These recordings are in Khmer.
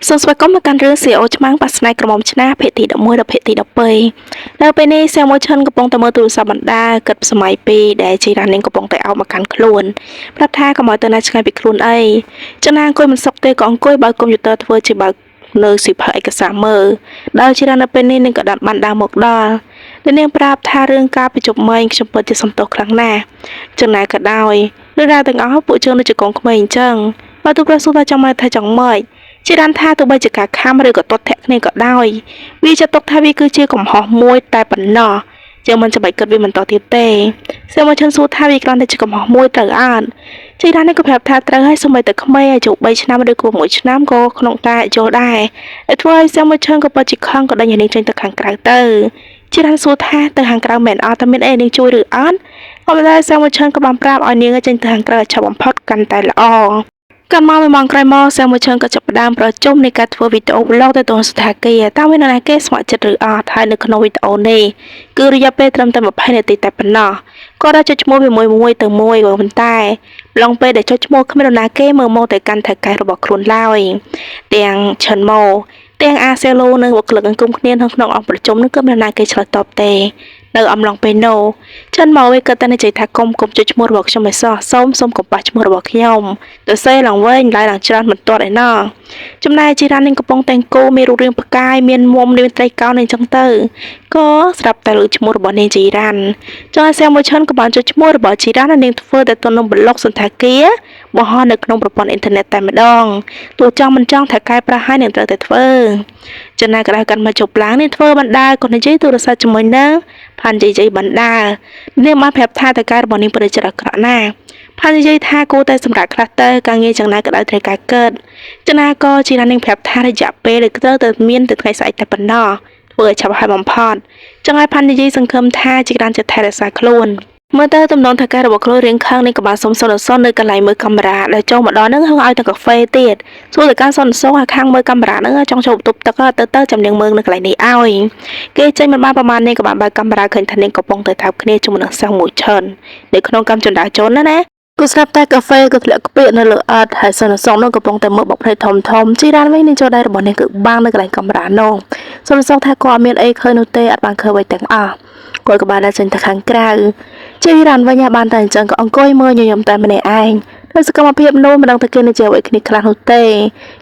សូមស្វាគមន៍មកកាន់រឿង CEO ឆ្មាំងបាសនាក្រមុំឆ្នាភេទទី11ដល់ភេទទី12នៅពេលនេះសៀមមួយឈិនកំពុងតែមើលទូរស័ព្ទបណ្ដាគិតសម័យពីដែលជីរ៉ានីងកំពុងតែអោបមកកាន់ខ្លួនប្រាប់ថាកុំឲ្យទៅណាឆ្ងាយពីខ្លួនអីចំណាអង្គុយមិនសុខទេក៏អង្គុយបើកកុំព្យូទ័រធ្វើជាបើកនៅសិភើឯកសារមើលដល់ជីរ៉ានៅពេលនេះនឹងក៏ដាក់បានដើរមកដល់នាងប្រាប់ថារឿងការប្រជុំមិញខ្ញុំពិតជាសំទោសខ្លាំងណាស់ចំណាយក៏ដោយរឿងរ៉ាវទាំងអស់ពួកជើងដូចជាកងក្មេងអញ្ចឹងបើទូប្រសួរថាចង់មកថាចង់មកជារានថាទោះបីជាការខំឬក៏ទាត់ធាក់គ្នាក៏ដោយវាចាត់ទុកថាវាគឺជាកំហុសមួយតែប៉ុណ្ណោះជាមិនចាំបាច់គិតវាបន្តទៀតទេសៀមឈិនសួរថាវាគ្រាន់តែជាកំហុសមួយត្រូវអត់ជារាននេះក៏ប្រាប់ថាត្រូវហើយសូម្បីតែក្មេងអាយុ3ឆ្នាំឬក៏1ឆ្នាំក៏ក្នុងការយល់ដែរឲ្យធ្វើឲ្យសៀមឈិនក៏ពិតជាខឹងក៏ដេញនាងចេញទៅខាងក្រៅទៅជារានសួរថាទៅខាងក្រៅមែនអត់តែមានអីនាងជួយឬអត់ក៏ប៉ុន្តែសៀមឈិនក៏បានប្រាប់ឲ្យនាងចេញទៅខាងក្រៅឲ្យឆាប់បំផុតកាន់តែល្អកាន់មកម៉ោងក្រោយមកសៀមមួយឈឹងក៏ចាប់ផ្ដើមប្រជុំនៃការធ្វើវីដេអូ vlog ទៅដល់ស្ថានភាពតើមាននរណាគេស្ម័គ្រចិត្តឬអត់ហើយនៅក្នុងវីដេអូនេះគឺរយៈពេលត្រឹមតែ20នាទីតែប៉ុណ្ណោះគាត់đãចុចឈ្មោះពីមួយទៅមួយក៏ប៉ុន្តែឡងពេលដែលចុចឈ្មោះគ្មាននរណាគេមើលមកតែកាន់ថៅកែរបស់ខ្លួនឡើយទាំងឈិនម៉ូទាំងអាសេឡូនិងបុគ្គលិកអង្គមគ្នាក្នុងអង្គប្រជុំនឹងគឺមាននរណាគេឆ្លើយតបទេនៅអំឡុងពេលនោះចិនមកវិញក៏តែនិយាយថាកុំចុចឈ្មោះរបស់ខ្ញុំឲ្យសោះសូមកុំប៉ះឈ្មោះរបស់ខ្ញុំទៅសេឡើងវិញឡើងច្រើនមិនទាន់ឯណោះចំណែកជីរ៉ាននឹងកំពុងតែអង្គមានរូបរាងផ្កាយមានមុំមានត្រីកោណអញ្ចឹងទៅក៏ស្រាប់តែលើឈ្មោះរបស់នាងជីរ៉ានចុះសៀមមួយឈិនក៏បានចុចឈ្មោះរបស់ជីរ៉ាននាងធ្វើតែទៅនឹងប្លុកសន្តាគារបង្ហោះនៅក្នុងប្រព័ន្ធអ៊ីនធឺណិតតែម្ដងទោះចង់មិនចង់ថាកែប្រហែលនឹងត្រូវតែធ្វើចំណាយក៏ដោយកាន់មកជប់ឡើងនេះធ្វើបណ្ដាក៏និយាយទូរស័ព្ទជាមួយនឹងផាន់និយាយបណ្ដានាងបានប្រាប់ថាតើការរបស់នាងប្រតិចិត្តអាក្រក់ណាស់ផាន់និយាយថាគួរតែសម្រាប់ខ្លះទៅការងារយ៉ាងណាក៏ដោយត្រូវការកើតចំណាក៏ជានាងប្រាប់ថារយៈពេលត្រូវតែមានទៅថ្ងៃស្អែកតែប៉ុណ្ណោះធ្វើឲ្យឆាប់ហើយបំផុតចឹងហើយផាន់និយាយសង្ឃឹមថាជាការចិត្តថែរក្សាខ្លួនមើលទៅទំនងថាការរបស់ខ្លួនរៀងខឹងនេះក៏បានសុំសុនសុននៅកន្លែងមើលកាមេរ៉ាដែលចូលមកដល់នឹងហឹងឲ្យទៅកាហ្វេទៀតសួរតែការសុនសុនឲ្យខាងមើលកាមេរ៉ានឹងចង់ចូលបន្ទប់ទឹកទៅចាំនាងមើលនៅកន្លែងនេះឲ្យគេចេញមិនបានប្រហែលនេះក៏បានបើកកាមេរ៉ាឃើញថានាងកំពុងតែថើបគ្នាជាមួយនឹងសិស្សមួយឈិននៅក្នុងកម្មចន្ទាជនណាគូស្រាប់តែកាហ្វេក៏ធ្លាក់ក្ពាកនៅលើអត់ហើយសុនសុននោះកំពុងតែមើលបបព្រៃធំជីរ៉ានវិញនឹងចូលដៃរបស់នាងគឺបាំងនៅកន្លែងកាមេរ៉ានោះសុនសុនថាគាត់អត់មានអីឃើញនោះទេអត់បានឃើញអ្វីទាំងអស់គាត់ក៏បានដើរចេញទៅខាងក្រៅជីរ៉ានវិញបានតែអញ្ចឹងក៏អង្គុយមើលញញឹមតែម្នាក់ឯងដោយសកម្មភាពនោះមិនដឹងថាគេនឹងជាអ្វីគ្នាខ្លះនោះទេ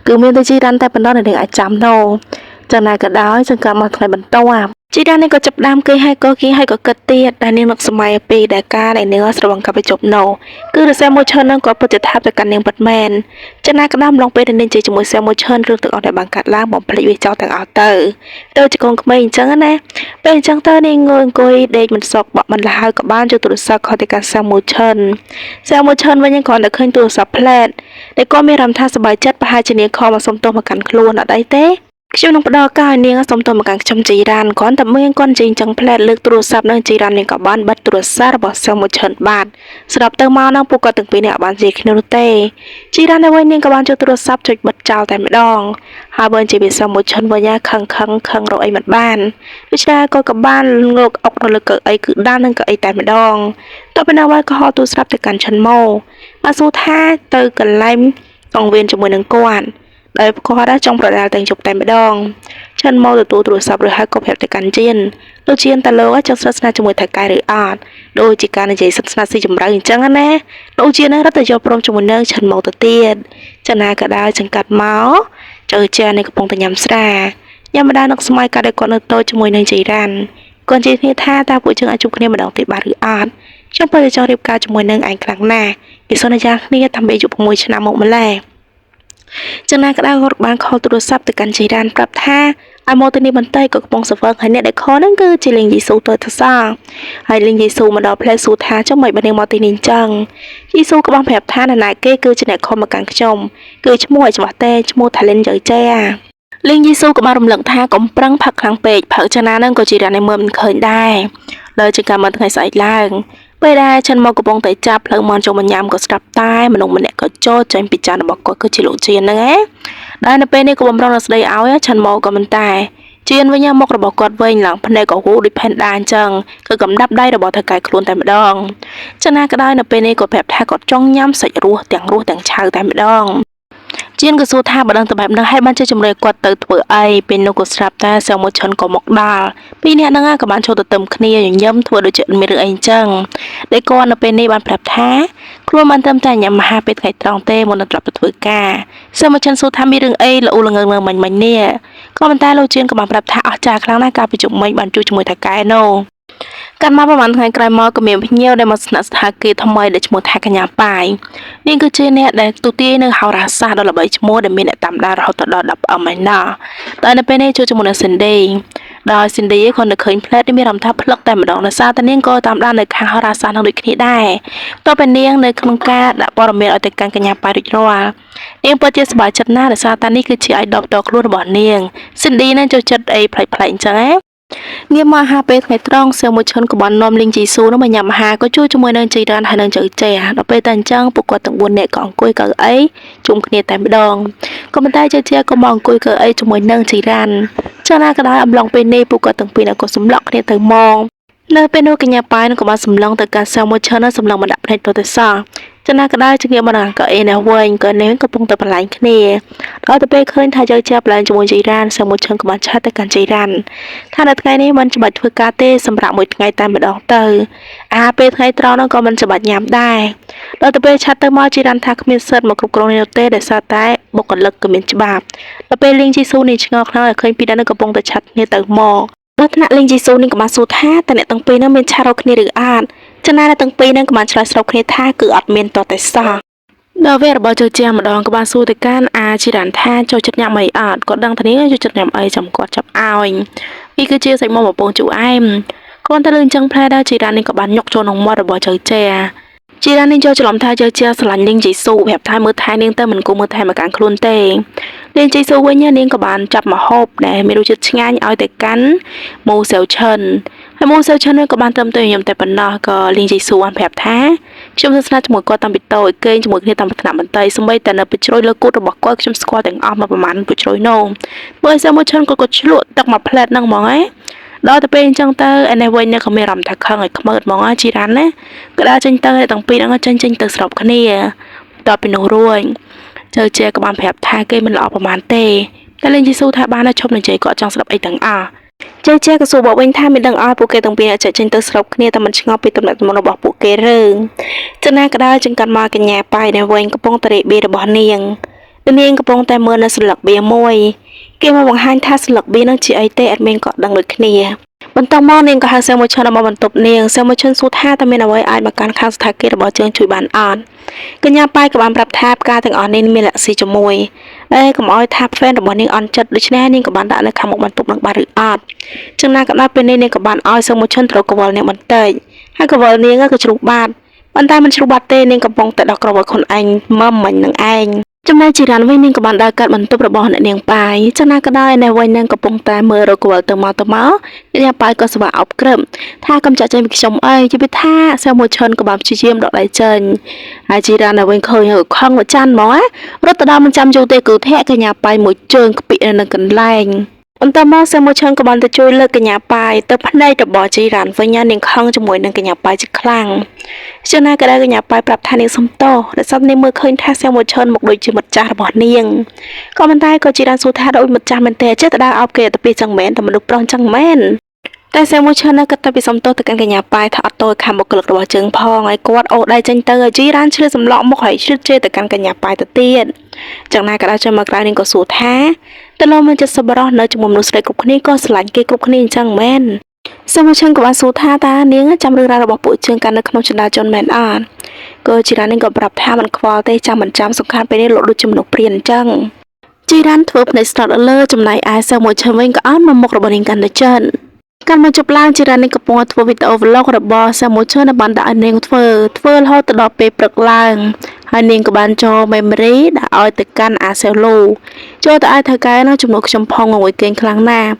គឺមានតែជីរ៉ានតែប៉ុណ្ណោះដែលនឹងអាចចាំនោះចំណាយក៏ដោយសង្កត់មកថ្ងៃបន្ទាប់ជីរ៉ាននេះក៏ចាប់ដើមគេហើយក៏គិតទៀតដែលនាងនឹកសម័យពីដែលការដែលនាងស្រវឹងកាប់បញ្ចប់នោះគឺរសែមួយឈិននឹងក៏ពិតជាថាបទៅកាន់នាងពិតមែនចំណាយក៏ដើមឡងពេលដែលនាងជិះជាមួយសែមួយឈិនរឿងទាំងអស់ដែលបានកាត់ឡើងបំភ្លេចវាចោលទាំងអស់ទៅដូចជាកូនក្មេងអញ្ចឹងណាពេលអញ្ចឹងទៅនាងអង្គុយដេកមិនសុខបក់មិនលហើយក៏បានយកទូរស័ព្ទខលទៅកាន់សែមួយឈិនវិញគ្រាន់តែឃើញទូរស័ព្ទផ្លែតដែលក៏មានអារម្មណ៍ថាសប្បាយចិត្តប្រហែលជានាងខំមកសុំទោសមកកាន់ខ្លួនអត់អីទេខ្ញុំនឹងផ្ដល់ការឲ្យនាងសុំទោសមកកាន់ខ្ញុំជីរ៉ានគ្រាន់តែមានគាត់ចេញចឹងផ្លែតលើកទូរស័ព្ទនឹងជីរ៉ាននាងក៏បានបិទទូរស័ព្ទរបស់សឹងមួយឈិនបាទស្រាប់ទៅមកនឹងពួកគាត់ទាំងពីរនេះអត់បាននិយាយគ្នានោះទេជីរ៉ាននៅវិញនាងក៏បានយកទូរស័ព្ទចុចបិទចោលតែម្ដងហើយបើនិយាយពីសឹងមួយឈិនវិញខឹងរកអីមិនបានដូច្នេះគាត់ក៏បានងើកអុកនៅលើកៅអីគឺដាននឹងកៅអីតែម្ដងតទៅនៅវិញក៏ហៅទូរស័ព្ទទៅកាន់ឈិនម៉ូបានសួរថាទៅកន្លែងអង្វៀនជាមួយនឹងគាត់ដែលគាត់ចង់ប្រដាល់ទាំងជប់តែម្ដងឈិនមកទទួលទូរស័ព្ទឬហៅក៏ប្រាប់ទៅកាន់ជៀនលោកជៀនតើលោកចង់ស្និទ្ធស្នាលជាមួយថៅកែឬអត់ដូចជាការនិយាយស្និទ្ធស្នាលស៊ីចម្រៅអញ្ចឹងណាលោកជៀននឹងរត់ទៅយកព្រមជាមួយនឹងឈិនមកទៅទៀតចំណាក៏ដើរចង្កាត់មកចៅចានេះកំពុងតែញ៉ាំស្រាញ៉ាំម្ដងនឹកស្ម័យកាលដែលគាត់នៅតូចជាមួយនឹងជីរ៉ានគាត់និយាយគ្នាថាតើពួកយើងអាចជួបគ្នាម្ដងទៀតបានឬអត់ខ្ញុំពិតជាចង់រៀបការជាមួយនឹងឯងខ្លាំងណាស់គេសន្យាគ្នាថាពេលយុគ6ឆ្នាំមកម្ល៉េះចំណាយក្តៅគាត់បានខលទូរស័ព្ទទៅកាន់ជីរ៉ានប្រាប់ថាឲ្យមកទៅនេះបន្តិចក៏កំពុងសង្វឹងហើយអ្នកដែលខលហ្នឹងគឺជាលីងយេស៊ូទៅសោះហើយលីងយេស៊ូមកដល់ផ្លែសួរថាចុះមិនបានមកទីនេះអញ្ចឹងយេស៊ូក៏បានប្រាប់ថានរណាគេគឺជាអ្នកខលមកកាន់ខ្ញុំគឺឈ្មោះឲ្យច្បាស់ទេឈ្មោះថាលិនយើចេលីងយេស៊ូក៏បានរំលឹកថាកុំប្រឹងផឹកខ្លាំងពេកផឹកចំណាហ្នឹងក៏ជីរ៉ានឲ្យមើលមិនឃើញដែរលើជាការមកថ្ងៃស្អែកឡើងពេលដែលឈិនមកកំពុងតែចាប់ផ្លូវមន់ចូលមកញ៉ាំក៏ស្ដាប់តែមនុស្សម្នាក់ក៏ចូលចេញពីចានរបស់គាត់គឺជាលោកជៀនហ្នឹងឯងដែលនៅពេលនេះក៏បំរុងស្ដីឲ្យឈិនមកក៏មិនតែជៀនវិញមុខរបស់គាត់វិញឡើងភ្នែកក៏ហូរដូចផែនដាអញ្ចឹងគឺកំដាប់ដៃរបស់ថៅកែខ្លួនតែម្ដងចំណាក៏ដោយនៅពេលនេះក៏ប្រាប់ថាគាត់ចង់ញ៉ាំសាច់រស់ទាំងឆៅតែម្ដង ជី ជាងក៏សួរថាបើដឹងតែបែបហ្នឹងហើយបានជាជំរឿគាត់ទៅធ្វើអីពេលនោះក៏ស្រាប់តែសែលមួយឈុនក៏មកដល់ពីរនាក់ហ្នឹងក៏បានចូលទៅទឹមគ្នាញញឹមធ្វើដូចជាមានរឿងអីអញ្ចឹងដែលគាត់នៅពេលនេះបានប្រាប់ថាខ្លួនបានត្រឹមតែញ៉ាំអាហារពេលថ្ងៃត្រង់ទេមុននឹងត្រឡប់ទៅធ្វើការសែលមួយឈុនសួរថាមានរឿងអីល្អូល្ងងមិញនេះក៏ប៉ុន្តែលោកជាងក៏បានប្រាប់ថាអស់ចាខ្លាំងណាស់កាលពីជុំមិញបានជួបជាមួយថៅកែនោះកាន់មកប្រហែលថ្ងៃក្រោយមកក៏មានភ្ញៀវដែលមកស្នាក់ស្ថានភាពថ្មីដែលឈ្មោះថាកញ្ញាប៉ាយនាងគឺជាអ្នកដែលទូទាយនៅហោរាសាស្ត្រដ៏ល្បីឈ្មោះដែលមានអ្នកតាមដានរហូតដល់10អមឯណាតែនៅពេលនេះជួបជាមួយនឹង Cindy ដោយ Cindy គាត់នៅឃើញផ្លែតមានអារម្មណ៍ថាផ្លឹកតែម្ដងដោយសារតែនាងក៏តាមដាននៅខាងហោរាសាស្ត្រនឹងដូចគ្នាដែរតទៅពេលនាងនៅក្នុងការដាក់ព័ត៌មានឲ្យទៅកាន់កញ្ញាប៉ាយរួចរាល់នាងពិតជាសប្បាយចិត្តណាស់ដោយសារតែនេះគឺជាអាយដលផ្ទាល់ខ្លួនរបស់នាង Cindy នឹងចូលចិត្តអីប្លែកៗអញ្ចឹងណានាងមកអាហារពេលថ្ងៃត្រង់សៀវមួយឈុនក៏បាននាំលីងជីស៊ូនោះមកញ៉ាំអាហារក៏ជួបជាមួយនឹងជីរ៉ានហើយនឹងចៅចេដល់ពេលតែអញ្ចឹងពួកគាត់ទាំង4នាក់ក៏អង្គុយកៅអីជុំគ្នាតែម្ដងក៏ប៉ុន្តែចៅចេក៏មកអង្គុយកៅអីជាមួយនឹងជីរ៉ានចាណាក៏ដោយអំឡុងពេលនេះពួកគាត់ទាំងពីរក៏សម្លក់គ្នាទៅមកនៅពេលនោះកញ្ញាប៉ាយក៏បានសម្លឹងទៅកាន់សៀវមួយឈុនសម្លឹងមកដាក់ភ្នែកទៅសោះចាណាក៏ដោយជាងារមកដល់កៅអីនេះវិញក៏នាងកំពុងតែបន្លាញគ្នាដល់ទៅពេលឃើញថាចៅចេបន្លាញជាមួយជីរ៉ានសៀវមួយឈុនក៏បានឆាត់ទៅកាន់ជីរ៉ានថានៅថ្ងៃនេះមិនច្បាច់ធ្វើការទេសម្រាប់មួយថ្ងៃតែម្ដងទៅអាហារពេលថ្ងៃត្រង់នោះក៏មិនច្បាច់ញ៉ាំដែរដល់ទៅពេលឆាត់ទៅមកជីរ៉ានថាគ្មានសិទ្ធិមកគ្រប់គ្រងនេះទេដោយសារតែបុគ្គលិកក៏មានច្បាប់ដល់ពេលលីងជីស៊ូនេះឆ្ងល់ខ្លាំងឲ្យឃើញពីដល់នោះកំពុងតែឆាត់គ្នាទៅមកដល់ថ្នាក់លីងជីស៊ូនេះក៏បានសួរថាតើអ្នកទាំងពីរនោះមានឆាត់រកគ្នាឬអត់ចំណាយទាំងពីរនឹងក៏បានឆ្លើយស្របគ្នាថាគឺអត់មានតតែសោះដល់វេរបស់ជើជាម្ដងក៏បានសួរទៅកាន់អាជីរ៉ានថាចូលចិត្តញ៉ាំអីអត់គាត់ដឹងថានេះចូលចិត្តញ៉ាំអីចាំគាត់ចាប់ឲ្យវាគឺជាសាច់មាន់បំពងជូរអែមគាត់ទៅលើអញ្ចឹងផ្លែដល់ជីរ៉ាននេះក៏បានញុកចូលក្នុងមាត់របស់ជើជាជីរ៉ាននេះចូលច្រឡំថាជើជាស្រឡាញ់លីងជីស៊ូប្រាប់ថាមើលថែនាងទៅមិនគួរមើលថែមកកាន់ខ្លួនទេលីងជីស៊ូវិញនាងក៏បានចាប់ម្ហូបដែលមានរសជាតិឆ្ងាញ់ឲ្យទៅកាន់ម៉ូសេវឈិនហើយម៉ូសេវឈិនក៏បានត្រឹមតែញ៉ាំតែប៉ុណ្ណោះក៏លីងជីស៊ូបានប្រាប់ថាខ្ញុំស្និទ្ធជាមួយគាត់តាំងពីតូចគេងជាមួយគ្នាតាំងពីថ្នាក់បន្តីសម្បីតែនៅពេជ្រយលើគូតរបស់គាត់ខ្ញុំស្គាល់ទាំងអស់មកប្រហែលពេជ្រយនោះមើលសេមួយឈិនគាត់ក៏ឆ្លក់ទឹកមកផ្លែតហ្នឹងហ្មងដល់ទៅពេលអញ្ចឹងទៅឯនេះវិញក៏មានអារម្មណ៍ថាខឹងឲ្យខ្មើតហ្មងជីរ៉ាន់ណាក៏ដើរចេញទៅទាំងពីរហ្នឹងចេញទៅស្របគ្នាតទៅពីនោះរួចជើជាក៏បានប្រាប់ថាគេមិនល្អប្រហែលទេតែលេងយេស៊ូថាបានឈប់និយាយគាត់ចង់ស្ដាប់អីទាំងអស់ជើជាក៏សួរบอกវិញថាមានដឹងឲ្យពួកគេទាំងពីរចេញទៅស្របគ្នាតែមិនឆ្ងល់ពីទំនាក់ទំនងរបស់ពួកគេរឿងចំណាក៏ដើរចឹងកាន់មកកញ្ញាប៉ាយនៅវិញកំពុងតរេបៀរបស់នាងកំពុងតែមើលនៅស្លឹកបៀមួយគេមកបង្ហាញថាស្លឹកបៀនោះជាអីទេអត់មានក៏ដឹងដូចគ្នាបន្តមកនាងក៏ហៅសែមួយឈុនមកបន្ទប់នាងសែមួយឈុនសួរថាតើមានអ្វីអាចមកកាន់ខាងស្ថានភាពរបស់ជើងជួយបានអត់កញ្ញាប៉ាយក៏បានប្រាប់ថាផ្កាទាំងអស់នេះមានលក្ខណៈជាមួយហើយកុំឲ្យថាហ្វេនរបស់នាងអន់ចិត្តដូច្នេះនាងក៏បានដាក់នៅខាងមុខបន្ទប់នឹងបានឬអត់ចឹងណាក៏ដល់ពេលនេះនាងក៏បានឲ្យសែមួយឈុនត្រូវកវល់នាងបន្តិចហើយកវល់នាងក៏ជ្រុះបាត់ប៉ុន្តែមិនជ្រុះបាត់ទេនាងកំពុងតែដោះក្រវល់ខ្លួនឯងមិញនឹងឯងចំណែកជីរ៉ានវិញនាងក៏បានដើរកាត់បន្ទប់របស់អ្នកនាងប៉ាយចឹងណាក៏ដោយនៅវិញនាងកំពុងតែមើលរកវល់ទៅមកអ្នកនាងប៉ាយក៏ស្វាអប់ក្រឹបថាកំចាក់ចេញពីខ្ញុំអីជិះពីថាសែមួយឈុនក៏បានព្យាយាមដកដៃចេញហើយជីរ៉ាននៅវិញឃើញខឹងមកចាន់ហ្មងរត់ទៅដល់មិនចាំយូរទេគឺធាក់កញ្ញាប៉ាយមួយជើងខ្ពាក់នៅកន្លែងបន្តមកសែមួយឈុនក៏បានទៅជួយលើកកញ្ញាប៉ាយទៅភ្នែករបស់ជីរ៉ានវិញនាងខឹងជាមួយនឹងកញ្ញាប៉ាយជាខ្លាំងចឹងណាក៏ដែរកញ្ញាប៉ាយប្រាប់ថានាងសំទោសដែលសត្វនាងមើលឃើញថាសែមួយឈុនមកដូចជាមិត្តចាស់របស់នាងក៏ប៉ុន្តែក៏ជីរ៉ានសួរថាដូចមិត្តចាស់មែនទេចេះតែដើរអោបគេទៅពីចឹងមែនតែមនុស្សប្រុសចឹងមែនតែសែមួយឈុនក៏ទៅពីសំទោសទៅកាន់កញ្ញាប៉ាយថាអត់ទោសខាងបុគ្គលិករបស់ជើងផងហើយគាត់អូដៃចេញទៅជីរ៉ានឆ្លៀតសម្លក់មុខហើយឆ្លៀតជេរទៅកាន់កញ្ញាប៉ាយទៅទៀតចឹងណាក៏ដែរចាំមកក្រៅនាងក៏សួរថាតើលោកមានចិត្តសប្បុរសនៅជាមួយមនុស្សស្រីគ្រប់គ្នាក៏ស្រឡាញ់គេគ្រប់គ្នាអញ្ចឹងមែនសមាជិកក៏បានសួរថាតើនាងចាំរឿងរ៉ាវរបស់ពួកជើងកាន់នៅក្នុងចន្ទាជនមែនអត់ក៏ជីរ៉ាននាងក៏ប្រាប់ថាមិនខ្វល់ទេចាំមិនចាំសំខាន់ពេលនេះលោកដូចជាមនុស្សព្រានអញ្ចឹងជីរ៉ានធ្វើភ្នែកស្ទាត់លើចំណែកឯសមាជិកវិញក៏អត់មកមុខរបស់នាងកាន់តែចិនកាន់មកជប់ឡើងជីរ៉ាននាងកំពុងធ្វើវីដេអូ vlog របស់សមាជិកនៅបានដាក់ឲ្យនាងធ្វើរហូតទៅដល់ពេលព្រឹកឡើងហើយនាងក៏បានចូល memory ដាក់ឲ្យទៅកាន់អាសេលូចូលទៅឲ្យថៅកែនោះជំនួសខ្ញុំផងងួយគេងខ្លាំងណាស់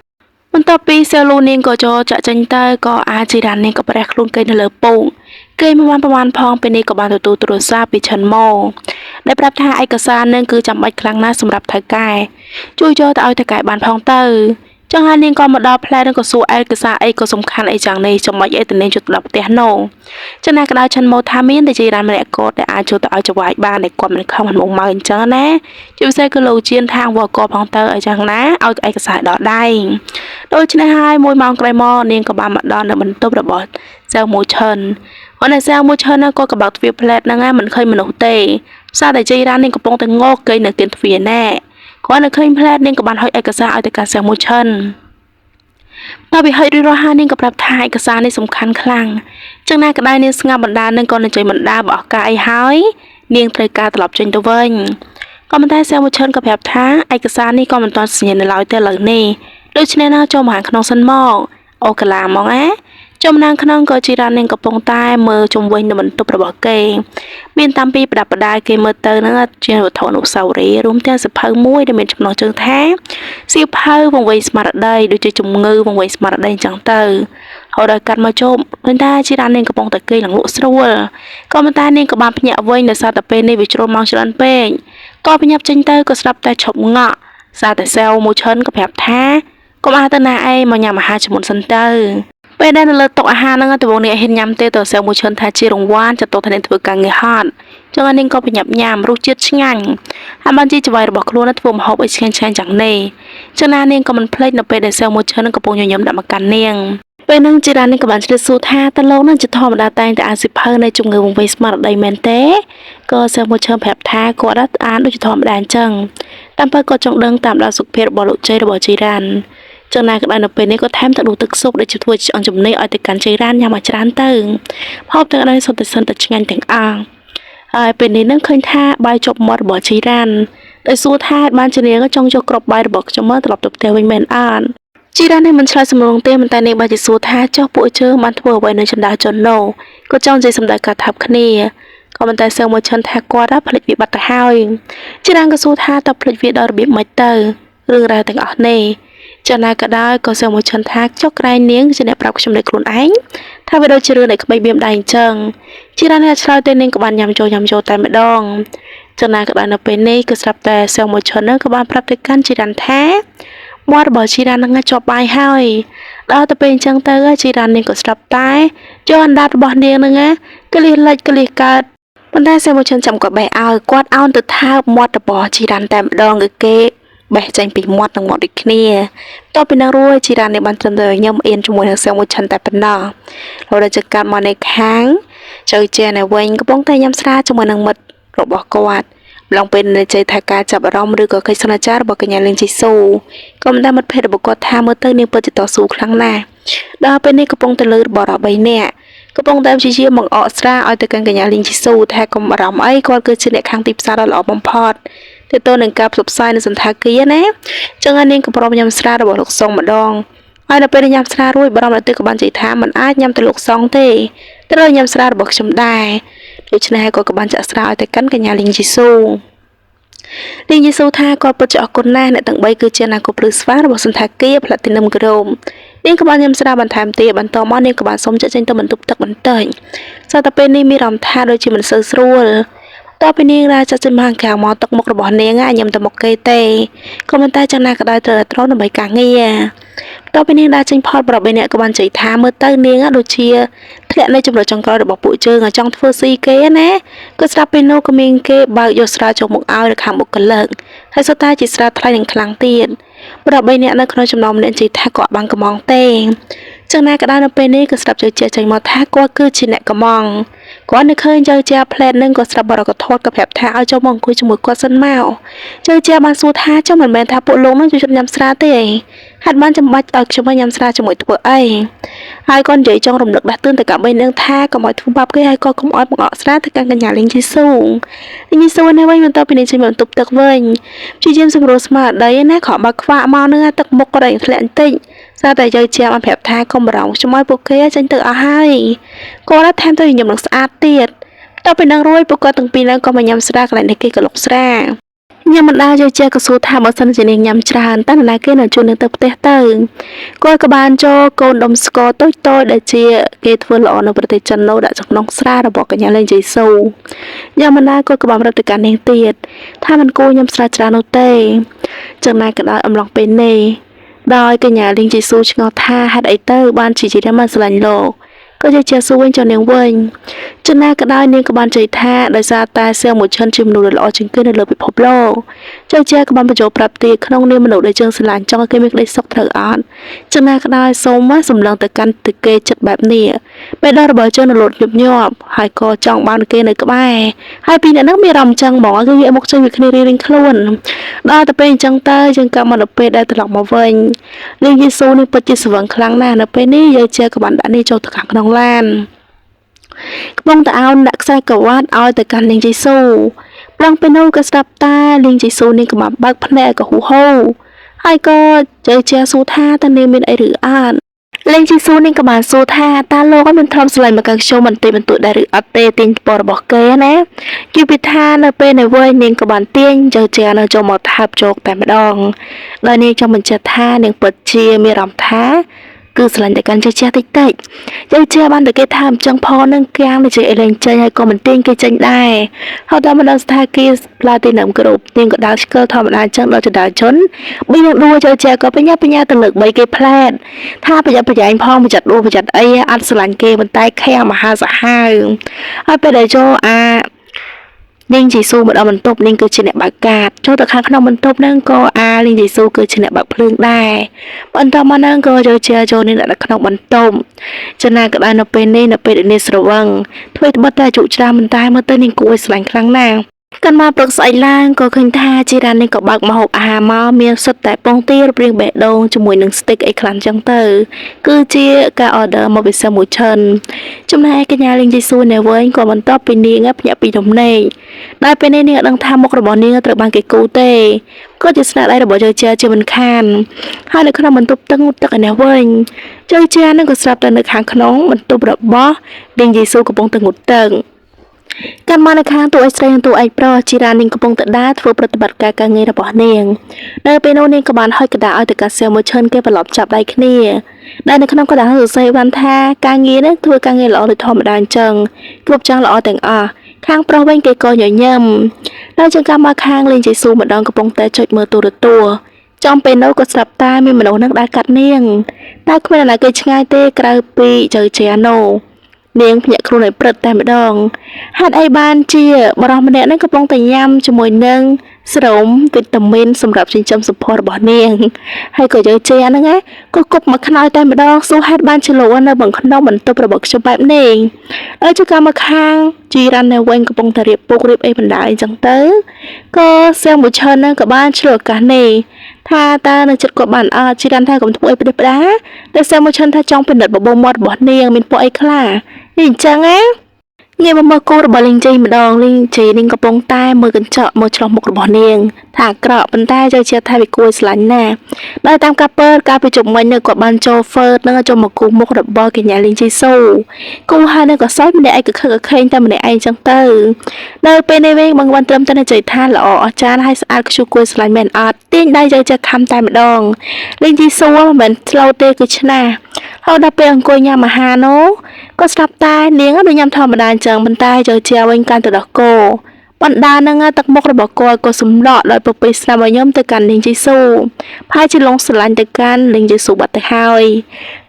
បន្ទាប់ពីសេលូនាងក៏ចូលចាក់ចេញទៅក៏ជីរ៉ាននាងក៏ប្រេះខ្លួនគេនៅលើពងគេមិនបានប្រមាណផងពេលនេះក៏បានទទួលទូរស័ព្ទពីឆិនម៉ូដែលប្រាប់ថាឯកសារនឹងគឺចាំបាច់ខ្លាំងណាស់សម្រាប់ថៅកែជួយចូលទៅឲ្យថៅកែបានផងទៅ ចឹងហើយនាងក៏មកដល់ផ្លែនឹងក៏សួរឯកសារអីក៏សំខាន់អីយ៉ាងនេះចំណុចអីទៅនាងជិតដល់ផ្ទះនោះចឹងណាក៏ដោយឆាន់ម៉ូថាមានតែជារ៉ានម្នាក់គាត់ដែលអាចចូលទៅឲ្យចវាយបានតែគាត់មិនខំមិនមកអញ្ចឹងណាជាពិសេសគឺលោកជៀនថាងវកផងទៅអីចឹងណាឲ្យឯកសារដល់ដៃដូច្នេះហើយ1ម៉ោងក្រោយមកនាងក៏បានមកដល់នៅបន្ទប់របស់សៅមូឆិនអូនសៅមូឆិនក៏កបើកទ្វារផ្លែតហ្នឹងមិនឃើញមនុស្សទេសារតែជារ៉ាននាងកំពុងតែងកគេនៅគៀនទ្វារណែគាត់នៅឃើញផ្លែតនាងក៏បានហុចឯកសារឲ្យទៅកាន់សៅមូឆិនតើវាហុចរួចរាល់ហើយនាងក៏ប្រាប់ថាឯកសារនេះសំខាន់ខ្លាំងចឹងណាក៏ដែរនាងស្ងាត់បណ្ដានឹងក៏នឹងជួយបណ្ដាបោះការអីហើយនាងត្រូវការត្រឡប់ចេញទៅវិញក៏ប៉ុន្តែសៅមូឆិនក៏ប្រាប់ថាឯកសារនេះក៏មិនទាន់សញ្ញានៅឡើយទេឥឡូវនេះដូច្នេះណាចូលមកខាងក្នុងសិនមកអូកាឡាហ្មងណាចំណាងក្នុងក៏ជីរ៉ាននាងកំពុងតែមើលជុំវិញនៅបន្ទប់របស់គេមានតាមពីប្រដាប់ប្រដាគេមើលទៅនឹងជាវត្ថុអនុស្សាវរីយ៍រួមទាំងសៀវភៅមួយដែលមានចំណងជើងថាសៀវភៅវង្វេងស្មារតីដូចជាជំងឺវង្វេងស្មារតីអញ្ចឹងទៅហើយដល់កាត់មកជុំឃើញថាជីរ៉ាននាងកំពុងតែគេលងលក់ស្រួលក៏ប៉ុន្តែនាងក៏បានភ្ញាក់វិញដោយសារតែពេលនេះវាជ្រុលមកច្រើនពេកក៏បញ្ញាប់ចេញទៅក៏ស្ដាប់តែឈប់ងក់សារតែសែវមួយឈិនក៏ប្រាប់ថាកុំឲ្យទៅណាអីមកញ៉ាំអាហារជាមួយសិនទៅពេលដែលនៅលើតុអាហារហ្នឹងតើបងនេះហ៊ានញ៉ាំទេតើសែវមួយឈិនថាជារង្វាន់ចាត់ទុកថានាងធ្វើការងារហត់ចឹងនាងក៏បញ្ញាប់ញ៉ាំរសជាតិឆ្ងាញ់ហើយបានជាច្បាយរបស់ខ្លួនធ្វើម្ហូបឲ្យឆ្ងាញ់យ៉ាងនេះចឹងណានាងក៏មិនភ្លេចនៅពេលដែលសែវមួយឈិនកំពុងញញឹមដាក់មកកាន់នាងពេលហ្នឹងជីរ៉ាននាងក៏បានជ្រាបសួរថាតើលោកនឹងជាធម្មតាតែងតែអានសៀវភៅនៃជំងឺវង្វេងស្មារតីមែនទេក៏សែវមួយឈិនប្រាប់ថាគាត់អានដូចជាធម្មតាអញ្ចឹងតាមពិតគាត់ចង់ដឹងតាមដានសុខភាពរបស់លោកជ័យរបស់ជីរ៉ានចឹងណាក៏ដោយនៅពេលនេះក៏ថែមទាំងដួសទឹកស៊ុបដែលជាធ្វើឆ្អឹងចំណីឲ្យទៅកាន់ជ័យរ៉ានញ៉ាំឲ្យច្រើនទៅហូបទាំងអីសុទ្ធតែសិនតែឆ្ងាញ់ទាំងអស់ហើយពេលនេះនឹងឃើញថាបាយជប់មាត់របស់ជ័យរ៉ានដោយសួរថាបានជានាងចង់យកគ្រាប់បាយរបស់ខ្ញុំមកត្រឡប់ទៅផ្ទះវិញមែនអត់ជីរ៉ាននេះមិនឆ្លើយសំណងទេប៉ុន្តែនាងបានជាសួរថាចុះពួកជើងបានធ្វើអ្វីនៅចន្ទាចុននោះក៏ចង់និយាយសម្ដៅការថាប់គ្នាក៏ប៉ុន្តែសើមួយឈិនថាគាត់ផ្លេចវាបាត់ទៅហើយជីរ៉ានក៏សួរថាតើផ្លេចវាដល់របៀបម៉េចទៅរឿងរ៉ាវទាំងអស់នេះចំណាក៏ដោយក៏សើមួយឈិនថាចុះក្រែងនាងជាអ្នកប្រាប់ខ្ញុំដោយខ្លួនឯងថាវាដូចជារឿងនៃក្មេងបៀមដៃអញ្ចឹងជីរ៉ានឆ្លើយទៅនាងក៏បានញ៉ាំចូលតែម្ដងចំណាក៏ដោយនៅពេលនេះក៏ស្រាប់តែសើមួយឈិនក៏បានប្រាប់ទៅកាន់ជីរ៉ានថាមាត់របស់ជីរ៉ាននឹងជាប់បាយហើយដល់ទៅពេលអញ្ចឹងទៅជីរ៉ាននាងក៏ស្រាប់តែយកអណ្ដាតរបស់នាងនឹងក្លៀសលិចក្លៀសកើតប៉ុន្តែសែមួយឈិនចាំក៏បេះឲ្យគាត់អោនទៅថើបមាត់របស់ជីរ៉ានតែម្ដងគឺគេបេះចេញពីមាត់នឹងមាត់ដូចគ្នាតទៅពីនឹងរួចជីរ៉ាននេះបានត្រឹមតែញឹមអៀនជាមួយនឹងសែមួយឈិនតែប៉ុណ្ណោះហើយដល់ចកាត់មកនៅខាងចៅជានៅវិញកំពុងតែញ៉ាំស្រាជាមួយនឹងមិត្តរបស់គាត់ម្លងពេលនៅជ័យថាការចាប់អារម្មណ៍ឬក៏កិច្ចសន្យារបស់កញ្ញាលីងជីស៊ូក៏មិនដែលមិត្តភ័ក្តិរបស់គាត់ថាមើលទៅនាងពិតជាតស៊ូខ្លាំងណាស់ដល់ពេលនេះកំពុងតែលើរបស់3នាក់កំពុងតែព្យាយាមបង្អកស្រាឲ្យទៅកាន់កញ្ញាលីងជីស៊ូថាកុំអារម្មណ៍អីគាត់គឺជាអ្នកខាងទីផ្សារដ៏ល្អបំផុតទៅទៅនឹងការផ្សព្វផ្សាយនៅសន្តាគារណាចឹងហើយនាងក៏ព្រមញ៉ាំស្រារបស់លោកសុងម្ដងហើយនៅពេលញ៉ាំស្រារួចបារម្ភទៅក៏បាននិយាយថាមិនអាចញ៉ាំទៅលោកសុងទេត្រូវញ៉ាំស្រារបស់ខ្ញុំដែរដូច្នេះហើយគាត់ក៏បានចាក់ស្រាឲ្យទៅកាន់កញ្ញាលីងជីស៊ូលីងជីស៊ូថាគាត់ពិតជាអរគុណណាស់អ្នកទាំង3គឺជាណាកុព្រឹស្វារបស់សន្តាគារ Platinum Group នាងក៏បានញ៉ាំស្រាបន្ថែមទៀតបន្តមកនាងក៏បានសុំចាក់ចេញទៅបន្ទប់ទឹកបន្តិចស្រាប់តែពេលនេះមានអារម្មណ៍ថាដូចជាមិនសូវស្រួលតទៅពីនាងរាចាត់ចេញមកខាងមកទឹកមុខរបស់នាងញ៉ាំទៅមុខគេទេក៏មិនតែយ៉ាងណាក៏ដោយត្រូវតែត្រូវដើម្បីការងារតទៅពីនាងដើរចេញផុតប្រាប់អ្នកក៏បានចៃថាមើលទៅនាងដូចជាធ្លាក់នៅចំណុចចុងក្រោយរបស់ពួកជើងចង់ធ្វើស៊ីគេណាក៏ស្រាប់ពេលនោះក៏មានគេបើកយកស្រាចូលមកឲ្យនៅខាងមុខកលឹកហើយសុទ្ធតែជាស្រាថ្លៃនិងខ្លាំងទៀតប្រាប់អ្នកនៅក្នុងចំណោមអ្នកចៃថាគាត់បានកំងទេចឹងណាក៏ដោយនៅពេលនេះក៏ស្រាប់ជើចេញមកថាគាត់គឺជាអ្នកកំងគាត់នៅឃើញជើជាផ្លែតនឹងក៏ស្រាប់បរកថតក៏ប្រាប់ថាឲ្យចូលមកអង្គុយជាមួយគាត់សិនមកជើជាបានសួរថាចុះមិនមែនថាពួកលោកនឹងជួយញ៉ាំស្រាទេហាត់បានចាំបាច់ឲ្យខ្ញុំញ៉ាំស្រាជាមួយធ្វើអីហើយគាត់និយាយចង់រំលឹកដាស់តឿនទៅកាបីនឹងថាកុំឲ្យធ្វើបាបគេហើយក៏កុំឲ្យបង្អកស្រាទៅកាន់កញ្ញាលីងជីស៊ូនេះវិញបន្តពីនេះចេញមកបន្ទប់ទឹកវិញព្យាយាមសម្រួលស្មារតីណាខកបើខ្វាក់មកនឹងទឹកមុខក៏រែងធ្លាក់បន្តិចស្រាប់តែជើជាបានប្រាប់ថាកុំបារម្ភខ្ញុំឲ្យពួកគេចេញទៅអស់ហើយគាត់ថែមទៅញ៉ាំនឹងស្អាតទៀតតទៅពីនឹងរួចពួកគាត់ទាំងពីរនឹងក៏មកញ៉ាំស្រាកន្លែងនេះគេក៏លុកស្រាញ៉ាំមិនដាជើជាក៏សួរថាបើសិនជានាងញ៉ាំច្រើនតើណាគេនឹងជួយនឹងទៅផ្ទះទៅគាត់ក៏បានចូលកូនដុំស្ករតូចដែលជាគេធ្វើល្អនៅប្រទេសចិននោះដាក់ក្នុងស្រារបស់កញ្ញាលេងជ័យស៊ូញ៉ាំមិនដាគាត់ក៏បានរត់ទៅកាន់នាងទៀតថាមិនគួរញ៉ាំស្រាច្រើននោះទេចឹងណាក៏ដោយអំឡុងពេលនេះ ដោយកញ្ញាលីងជីស៊ូឆ្ងល់ថាហេតុអីទៅបានជាជីរ៉ាមិនស្រឡាញ់លោកក៏ជាជាស៊ូវិញចុះនាងវិញចំណាក៏ដោយនាងក៏បានជ័យថាដោយសារតែសៀងមួយឈិនជាមនុស្សដ៏ល្អជាងគេនៅលើពិភពលោកចៅជាក៏បានបញ្ចូលប្រាប់ទីក្នុងនាមមនុស្សដែលជើងស្រឡាញ់ចង់ឲ្យគេមានក្តីសុខត្រូវអត់ចំណាក៏ដោយសូមមកសម្លឹងទៅកាន់ទៅគេចិត្តបែបនេះពេលដល់របស់ជើងនៅលូតញាប់ហើយក៏ចង់បានគេនៅក្បែរហើយពីអ្នកនឹងមានអារម្មណ៍ចឹងហ្មងគឺងាកមកជួយវាគ្នារៀងៗខ្លួនដល់ទៅពេលអញ្ចឹងទៅយើងក៏មកដល់ពេលដែលត្រឡប់មកវិញលីងយេស៊ូនេះពិតជាស្វឹងខ្លាំងណាស់នៅពេលនេះយាយជាក៏បានដាក់នេះចូលទៅខាងក្នុងឡានកំពុងតែអោនដាក់ខ្សែក្រវ៉ាត់ឲ្យទៅកាន់លីងយេស៊ូប្រងពេលនោះក៏ស្ដាប់តែលីងយេស៊ូនេះក៏បានបើកភ្នែកក៏ហ៊ូហូហើយក៏ជើជាសួរថាតើនាងមានអីឬអត់លេងជីស៊ូនេះក៏បានសួរថាតើលោកមានធ្លាប់ស្រឡាញ់មកកាន់ខ្ញុំបន្តិចបន្តួចដែរឬអត់ទេទាញពររបស់គេណាគឺពីថានៅពេលនៅវ័យនាងក៏បានទាញជើជានៅចូលមកថាបជោគតែម្ដងដោយនាងចង់បញ្ជាក់ថានាងពិតជាមានអារម្មណ៍ថាគឺស្រឡាញ់តែកាន់ជើជាតិចតិចជើជាបានតែគេថាអញ្ចឹងផងនឹងគាំងទៅជាអីលេងចេញហើយក៏មិនទាញគេចេញដែរហើយដល់មកដល់ស្ថានភាពផ្លាទីនំគ្រប់នាងក៏ដើរឆ្កឹលធម្មតាអញ្ចឹងដល់ចដាជនបីនឹងដួលជើជាក៏បញ្ញាទៅលើក3គេផ្លែតថាប្រយ័ត្នប្រយែងផងប្រយ័ត្នដួលប្រយ័ត្នអីអត់ស្រឡាញ់គេប៉ុន្តែខាំងមហាសាហាវហើយពេលដែលចូលលីងជីស៊ូមកដល់បន្ទប់នាងគឺជាអ្នកបើកកាតចូលទៅខាងក្នុងបន្ទប់ហ្នឹងក៏លីងជីស៊ូគឺជាអ្នកបើកភ្លើងដែរបន្តមកហ្នឹងក៏ចូលនាងនៅក្នុងបន្ទប់ចំណាក៏ដែរនៅពេលនេះនៅពេលដែលនាងស្រវឹងធ្វើត្បិតតែជក់ច្រាមប៉ុន្តែមើលទៅនាងគួរឲ្យស្រឡាញ់ខ្លាំងណាស់កាន់មកព្រឹកស្អែកឡើងក៏ឃើញថាជីរ៉ានេះក៏បើកម្ហូបអាហារមកមានសុទ្ធតែពងទារៀបរៀងបេះដូងជាមួយនឹងស្ទិកអីខ្លះចឹងទៅគឺជាការ order មកពីសមួយឈិនចំណែកកញ្ញាលីងជីស៊ូនៅវិញក៏បន្តពីនាងភ្ញាក់ពីរំលែកដែលពេលនេះនាងដឹងថាមុខរបស់នាងត្រូវបានគេគូទេក៏ជាស្នាដៃរបស់ជើជាមិនខានហើយនៅក្នុងបន្ទប់ទឹកឯនេះវិញជើជានឹងក៏ស្រាប់តែនៅខាងក្នុងបន្ទប់របស់លីងជីស៊ូកំពុងតែងូតទឹកកាន់មកនៅខាងតួឯកស្រីនិងតួឯកប្រុសជីរ៉ានាងកំពុងតែដើរធ្វើប្រតិបត្តិការងាររបស់នាងនៅពេលនោះនាងក៏បានហុចកដាឲ្យទៅកាសែមួយឈិនគេប្រឡប់ចាប់ដៃគ្នាដែលនៅក្នុងកដាសរសេរបានថាការងារនេះធ្វើការងារល្អដូចធម្មតាអញ្ចឹងគ្រប់យ៉ាងល្អទាំងអស់ខាងប្រុសវិញគេក៏ញញឹមដល់ចង្កាមកខាងលេងជ័យស៊ូម្ដងកំពុងតែចុចមើលទូរទស្សន៍ចំពេលនោះក៏ស្រាប់តែមានមនុស្សនឹងដើរកាត់នាងតែគ្មាននរណាគេឆ្ងាយទេក្រៅពីជើជាណូនាងភ្ញាក់ខ្លួនឲ្យព្រឹត្តតែម្ដងហេតុអីបានជាបរិសម្នាក់នឹងកំពុងតែញ៉ាំជាមួយនឹងស្រោមវីតាមីនសម្រាប់ចិញ្ចឹមសម្ផស្សរបស់នាងហើយក៏យើងជាហ្នឹងក៏គប់មកខ្នើយតែម្ដងសួរហេតុបានជាលោកនៅក្នុងបន្ទប់របស់ខ្ញុំបែបនេះចុះក៏មកខាងជីរ៉ាន់នៅវិញកំពុងតែរៀបពុករៀបអីបណ្ដាអីចឹងទៅក៏សៀងមួយឈិនហ្នឹងក៏បានឆ្លុះឱកាសនេះថាតើនៅចិត្តគាត់បានអត់ជីរ៉ាន់ថាកុំធ្វើអីប្រទេសផ្ដាតែសៀងមួយឈិនថាចង់ពិនិត្យបបោមាត់របស់នាងមានពួកអីខ្លះនេះអញ្ចឹងងាកមកមើលគូរបស់លីងជីម្ដងលីងជីនាងកំពុងតែមើលកញ្ចក់មើលឆ្លោះមុខរបស់នាងថាអាក្រក់ប៉ុន្តែចូលជាថាវាគួរស្រឡាញ់ណាស់ដោយតាមការពើការពីជុំមិញនៅគាត់បានចូលហ្វឺតនឹងចូលមកគូមុខរបស់កញ្ញាលីងជីស៊ូគូហើយនៅក៏សើចម្នាក់ឯងក៏ខឹកខេងតែម្នាក់ឯងចឹងទៅនៅពេលនេះវិញបងបានត្រឹមតែនៅចៃថាល្អអស្ចារ្យហើយស្អាតខ្ជូគួរស្រឡាញ់មែនអត់ទាញដៃចូលជាខំតែម្ដងលីងជីស៊ូមិនមែនស្លូតទេគឺឆ្នាស់ហើយដល់ពេលអង្គុយញ៉ាំអាហារនោះក៏ស្ដាប់តែនាងដូចញ៉ាំធម្មតាអញ្ចឹងប៉ុន្តែចូលជាវិញកាន់ទៅដោះគោបណ្ដានឹងទឹកមុខរបស់គាត់ក៏សម្លក់ដោយពពេស្នាមញញឹមទៅកាន់លីងជីស៊ូផាជាលងស្រឡាញ់ទៅកាន់លីងជីស៊ូបាត់ទៅហើយ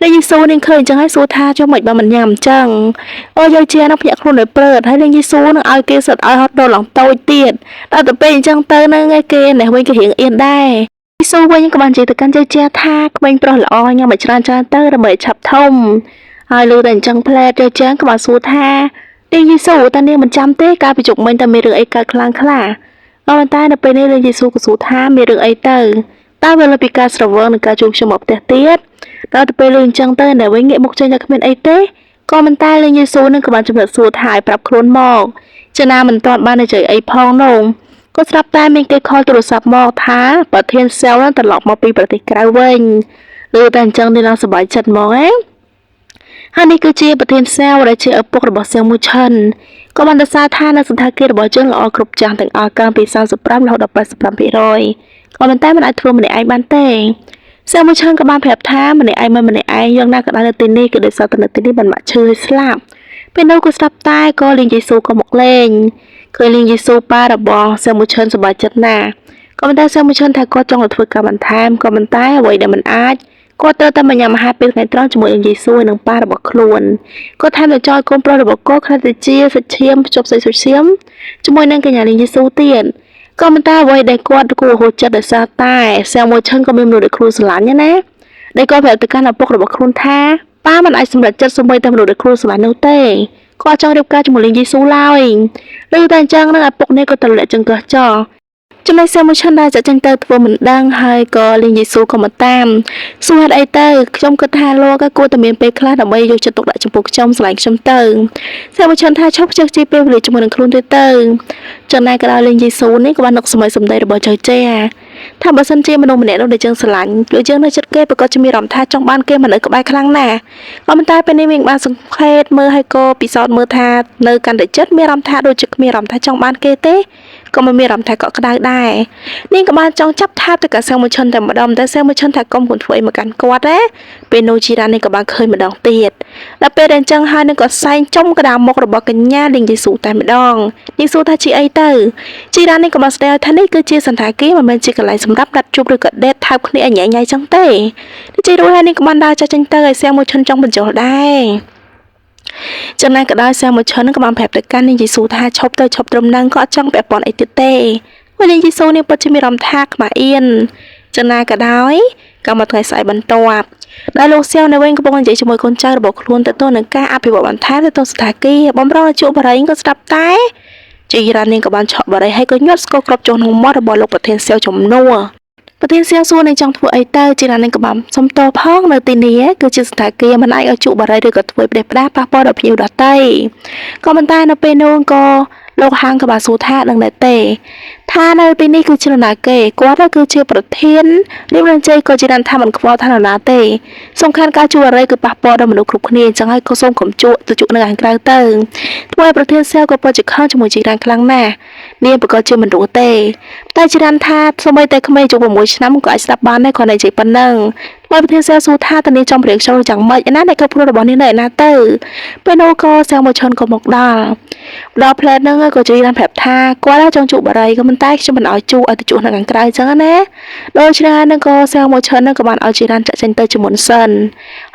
លីងជីស៊ូនឹងឃើញអញ្ចឹងហើយសួរថាចុះមិនបានមិនញ៉ាំអញ្ចឹងចូលជានឹងភ្ញាក់ខ្លួនឲ្យព្រឺតហើយលីងជីស៊ូនឹងឲ្យគេសិតឲ្យហត់ដល់ឡងតូចទៀតដល់ទៅពេលអញ្ចឹងទៅនឹងគេនេះវិញគេរៀងអៀនដែរជីស៊ូវិញក៏បាននិយាយទៅកាន់ចូលជាថាក្មេងប្រុសល្អញ៉ាំឲ្យច្រើនទៅដើម្បីឆាប់ធំហើយលឺតែអញ្ចឹងផ្លែតចូលជាក៏បានសួរថាលីងជីស៊ូតើនាងមិនចាំទេកាលពីជុកមិញតែមានរឿងអីកើតខ្លាំងខ្លះប៉ុន្តែនៅពេលនេះលីងជីស៊ូក៏សួរថាមានរឿងអីទៅតើវាលើពីការស្រវឹងនិងការជួបខ្ញុំមកផ្ទះទៀតដល់ទៅពេលលឺអញ្ចឹងទៅតែវិញងាកមុខចេញតែគ្មានអីទេក៏មិនតែលីងជីស៊ូនឹងក៏បានជំរាបសួរថាឲ្យប្រាប់ខ្លួនមកចំណាមិនទាន់បាននិយាយអីផងនោះក៏ស្រាប់តែមានគេខលទូរស័ព្ទមកថាប្រធានសែលនឹងត្រឡប់មកពីប្រទេសក្រៅវិញលឺតែអញ្ចឹងនេះឡើងសប្បាយចិត្តហ្មងហើយនេះគឺជាប្រធានសែលដែលជាឪពុករបស់សែលមួយឈិនក៏បានសរសេរថានៅសន្តាគាររបស់យើងល្អគ្រប់យ៉ាងទាំងអស់កាលពី35រហូតដល់85%ក៏ប៉ុន្តែមិនអាចធ្វើម្នាក់ឯងបានទេសែលមួយឈិនក៏បានប្រាប់ថាម្នាក់ឯងមិនម្នាក់ឯងយ៉ាងណាក៏ដោយនៅទីនេះគឺដោយសារតែនៅទីនេះបានមកឈឺស្លាប់ពេលនោះក៏ស្ដាប់តែក៏លីងយេស៊ូក៏មកលេងឃើញលីងយេស៊ូប៉ារបស់សែលមួយឈិនសប្បាយចិត្តណាស់ ក៏មិនតែសមួយជនថាគាត់ចង់ធ្វើការបន្ថែមក៏មិនតែអ្វីដែលមិនអាចគាត់ត្រូវតែមកញ៉ាំអាហារពេលថ្ងៃត្រង់ជាមួយនឹងយេស៊ូវនិងប៉ារបស់ខ្លួនគាត់ថែមទាំងចោលកូនប្រុសរបស់គាត់ខ្លះទៅជាសាច់ឈាមភ្ជាប់សាច់សុឈាមជាមួយនឹងកញ្ញានាងយេស៊ូវទៀតក៏មិនតែអ្វីដែលគាត់គួរហូចចិត្តដោយសារតែសែមួយឈិនក៏មានមនុស្សដែលខ្លួនស្រឡាញ់ណាដែលគាត់ប្រាប់ទៅកាន់ឪពុករបស់ខ្លួនថាប៉ាមិនអាចសម្រេចចិត្តសូម្បីតែមនុស្សដែលខ្លួនស្រឡាញ់នោះទេគាត់ចង់រៀបការជាមួយនាងយេស៊ូវឡើយឬតែអញ្ចឹងនឹងឪពុកនេះក៏ទម្លាក់ចង្កឹះចោលចំណែកសាមួយឈិនដែលចាក់ចេញទៅធ្វើមិនដឹងហើយក៏លៀងយេស៊ូក៏មកតាមសួរហេតុអីទៅខ្ញុំគិតថាលោកក៏គួរតែមានពេលខ្លះដើម្បីយកចិត្តទុកដាក់ចំពោះខ្ញុំស្រឡាញ់ខ្ញុំទៅសាមួយឈិនថាឈប់ជឿជាពេលវេលាជាមួយនឹងខ្លួនទៅចំណែកក៏ដល់លៀងយេស៊ូនេះក៏បាននឹកសម័យសម្ដីរបស់ចៅចេថាបើសិនជាមនុស្សម្នាក់នោះដែលយើងស្រឡាញ់ឬយើងនៅចិត្តគេប្រកាសជាមានអារម្មណ៍ថាចង់បានគេមកនៅក្បែរខ្លាំងណាស់ក៏ប៉ុន្តែពេលនេះមានបានសង្ខេបមើលហើយក៏ពិសោធន៍មើលថានៅកាន់តែចិត្តមានអារម្មណ៍ថាដូចជាគ្មានអារម្មណ៍ថាចង់បានគេទេក៏មិនមានអារម្មណ៍ថាកក់ក្ដៅដែរនាងក៏បានចង់ចាប់ថាបទៅកាសែមួយឈិនតែម្ដងតែសែមួយឈិនថាកុំគួរធ្វើអីមកកាន់គាត់ទេពេលនោះជីរ៉ានេះក៏បានឃើញម្ដងទៀតដល់ពេលដែលអញ្ចឹងហើយនឹងក៏សែងចំក្តារមុខរបស់កញ្ញាលីងយេស៊ូតែម្ដងនាងសួរថាជាអីទៅជីរ៉ានេះក៏បានស្ដីឲ្យថានេះគឺជាសន្តាគារមិនមែនជាកន្លែងសម្រាប់ដាត់ជួបឬក៏ដេតថើបគ្នាឲ្យញ៉ៃញ៉ៃចឹងទេទីជិះរួចហើយនេះក៏បានដើរចាស់ចេញទៅឲ្យសែមួយឈិនចង់បញ្ចុះដែរចំណែកក៏ដោយសាមួយឈិនក៏បានប្រាប់ទៅកាន់នាងយេស៊ូថាឈប់ទៅឈប់ត្រឹមហ្នឹងក៏អត់ចង់ពាក់ព័ន្ធអីទៀតទេពេលនាងយេស៊ូនេះពិតជាមានអារម្មណ៍ថាខ្មាស់អៀនចំណែកក៏ដោយក៏មកថ្ងៃស្អែកបន្ទាប់ដែលលោកសៀវនៅវិញកំពុងនិយាយជាមួយកូនចៅរបស់ខ្លួនទៅនឹងការអភិវឌ្ឍបន្ថែមទៅស្ថានភាពបំរុងជួបបរិយក៏ស្ដាប់តែជីរ៉ានាងក៏បានឆក់បរិយហើយក៏ញាត់ស្គរក្របចូលក្នុងមាត់របស់លោកប្រធានសៀវជំនួសប្រធានសៀវសួរនឹងចង់ធ្វើអីទៅជីរ៉ានឹងក៏បានសុំតបផងនៅទីនេះគឺជាសន្តាគារមិនអាចឲ្យជក់បារីឬក៏ធ្វើផ្ដេសផ្ដាសប៉ះពាល់ដល់ភ្ញៀវដទៃក៏ប៉ុន្តែនៅពេលនោះក៏លោកហាងក៏បានសួរថានឹងដែរទេថានៅទីនេះគឺជានរណាគេគាត់គឺជាប្រធានរៀបរងជ័យក៏ជីរ៉ានថាមិនខ្វល់ថានរណាទេសំខាន់ការជួបបារីគឺប៉ះពាល់ដល់មនុស្សគ្រប់គ្នាអញ្ចឹងហើយក៏សូមកុំជក់ទៅជក់នៅខាងក្រៅទៅធ្វើឲ្យប្រធានសៀវក៏ពិតជាខឹងជាមួយជីរ៉ានខ្លាំងណាស់នាងប្រកាសជាមិនรู้ទេតែជីរ៉ានថាសូម្បីតែក្មេងជាង6ឆ្នាំក៏អាចស្ដាប់បានដែរគ្រាន់តែនិយាយប៉ុណ្ណឹងហើយប្រធានសៀវសួរថាតើនាងចង់ព្រៀងចូលយ៉ាងម៉េចឯណាដែលគ្រប់គ្រងរបស់នាងនៅឯណាទៅពេលនោះក៏សៀវមួយឈុនក៏មកដល់ផ្លែតហ្នឹងក៏ជីរ៉ានប្រាប់ថាគាត់ចង់ជក់បារីក៏មិនតែខ្ញុំមិនឲ្យជក់ឲ្យទៅជក់នៅខាងក្រៅអញ្ចឹងណាដូច្នេះហ្នឹងក៏សៀវមួយឈុនហ្នឹងក៏បានឲ្យជីរ៉ានចាក់ចេញទៅជាមុនសិន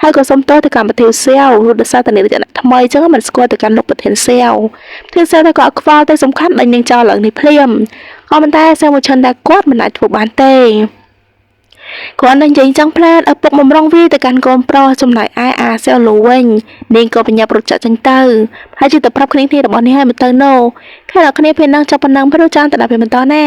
ហើយក៏សុំទោសទៅកម្មវិធីសៀវរត់ដោយសារតែនាងថ្មីអញ្ចឹងមិនស្គាល់ទៅកាន់លោកប្រធានសៀវតែក៏អត់ខ្វល់តែសំខាន់ដែលនាងចោលឡើងនេះភ្លាមក៏ប៉ុន្តែសៀវមួយឈុនតែគាត់មិនអាចធ្វើបានទេគាត់នឹងនិយាយចឹងផ្លែតឪពុកបំរុងវាទៅកាន់កូនប្រុសចំណែកឯអាសែលលូវិញនាងក៏បញ្ញាប់រត់ចាក់ចេញទៅហើយជិះទៅប្រាប់គ្នារបស់នេះឲ្យមកទៅណូខែដល់គ្នាពេលហ្នឹងចាប់ប៉ុណ្ណឹងព្រោះចាំតែដល់ពេលបន្តណា